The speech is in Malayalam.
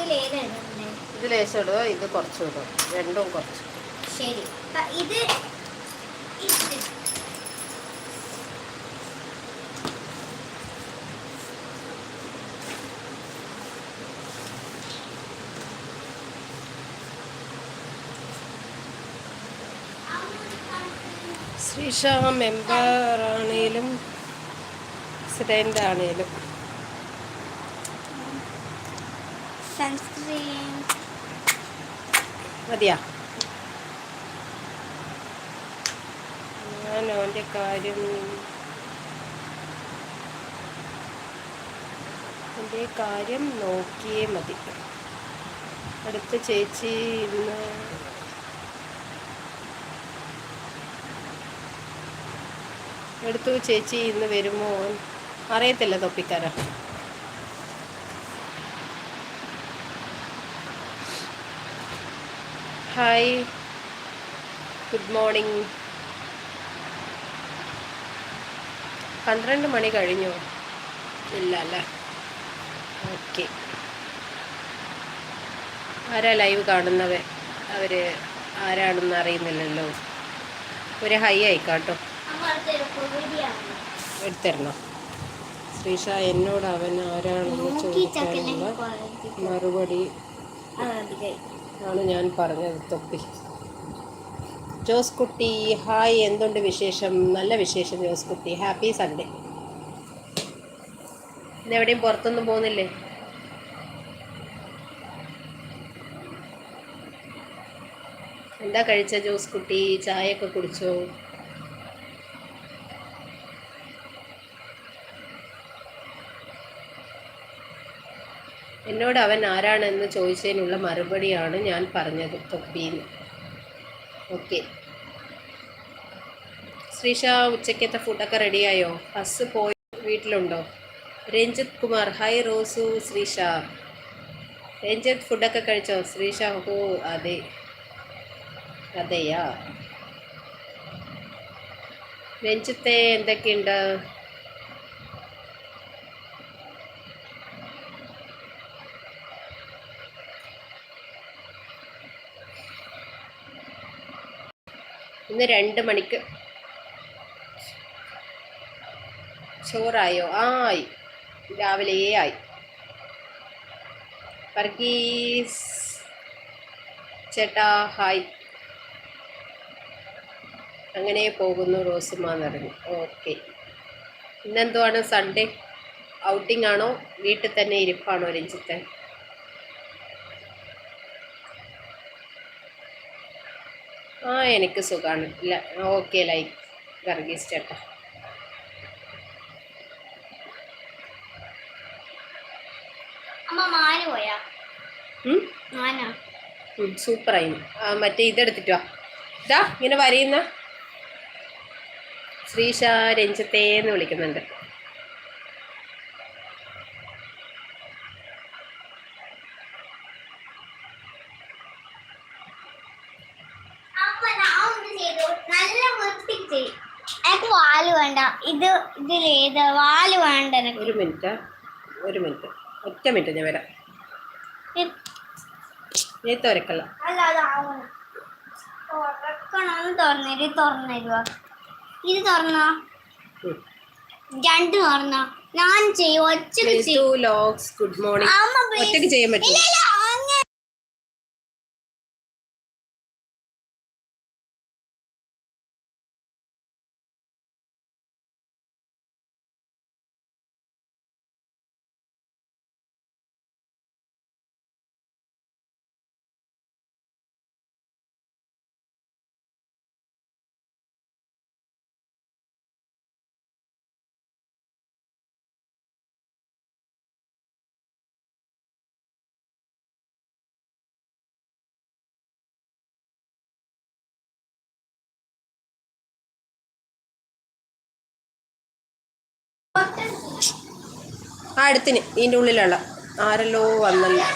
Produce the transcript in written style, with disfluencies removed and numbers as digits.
ഇത് ലേശം ഇടുക, ഇത് കുറച്ച് ഇടുക, രണ്ടും കുറച്ച്. ശരി. ഇത് ശ്രീഷ മെമ്പർ ആണേലും പ്രസിഡന്റ് ആണേലും സൺസ്ക്രീൻ മതിയാ. ഞാൻ അവൻ്റെ കാര്യം നോക്കിയേ മതി. അടുത്ത ചേച്ചി ഇന്ന് ചേച്ചി ഇന്ന് വരുമോ അറിയത്തില്ല. തൊപ്പിക്കാരാ. Hi, good morning. 12 മണി കഴിഞ്ഞോ? ഇല്ല അല്ലേ? ഓക്കെ. ആരാ ലൈവ് കാണുന്നവർ? അവർ ആരാണെന്ന് അറിയുന്നില്ലല്ലോ. ഒരു ഹൈ ആയിക്കാട്ടോ. എടുത്തരണോ? ശ്രീഷ എന്നോട് അവൻ ആരാണെന്ന് ചോദിക്കാനുള്ള മറുപടി ആണ് ഞാൻ പറഞ്ഞത്. തൊപ്പി. ജോസ് കുട്ടി ഹായ്, എന്തുണ്ട് വിശേഷം? നല്ല വിശേഷം ജോസ് കുട്ടി. Happy Sunday. ഇന്നെവിടെയും പുറത്തൊന്നും പോകുന്നില്ലേ? എന്താ കഴിച്ച ജോസ് കുട്ടി? ചായയൊക്കെ കുടിച്ചോ? എന്നോട് അവൻ ആരാണെന്ന് ചോദിച്ചതിനുള്ള മറുപടിയാണ് ഞാൻ പറഞ്ഞത്. തൊപ്പിന്ന്. ഓക്കെ. ശ്രീഷ ഉച്ചക്കത്തെ ഫുഡൊക്കെ റെഡിയായോ? ബസ് പോയി വീട്ടിലുണ്ടോ? രഞ്ജിത്ത് കുമാർ ഹായ് റോസു. ശ്രീഷ രഞ്ജിത്ത് ഫുഡൊക്കെ കഴിച്ചോ? ശ്രീഷ ഹോ അതെ. അതെയാ രഞ്ജിത്തെ, എന്തൊക്കെയുണ്ട്? ഇന്ന് 2 മണിക്ക് ചോറായോ? ആയി, രാവിലെ ആയി. വർഗീസ് ചേട്ടാ ഹായ്. അങ്ങനെ പോകുന്നു റോസുമാ എന്നറിഞ്ഞു. ഓക്കെ. ഇന്നെന്തുവാണ് സൺഡേ? ഔട്ടിംഗ് ആണോ വീട്ടിൽ തന്നെ ഇരിപ്പാണോ രഞ്ജിത്തെ? എനിക്ക് സുഖമാണ്. ഇല്ല ഓക്കെ. ലൈക്ക് വർഗീസ് ചേട്ടാ. സൂപ്പറായി. മറ്റേ ഇതെടുത്തിട്ട് വാ. ഇതാ ഇങ്ങനെ വരയുന്ന ശ്രീഷ രഞ്ജിത്തേന്ന് വിളിക്കുന്നുണ്ട്. വാല് വേണ്ട. ഇതിലേത് വാല് വേണ്ട? ഒരു മിനിറ്റ് ഒറ്റ മിനിറ്റ്, ഞാൻ വരാം. തുറക്കല്ല. തുറന്നരുവാ. ഇത് തുറന്നോ? രണ്ട് തുറന്നോ? ഞാൻ ചെയ്യും. Good morning. ഒറ്റയ്ക്ക് ചെയ്യാൻ പറ്റില്ല. അടുത്തിന് ഇതിൻ്റെ ഉള്ളിലുള്ള ആരല്ലോ വന്നല്ലോ.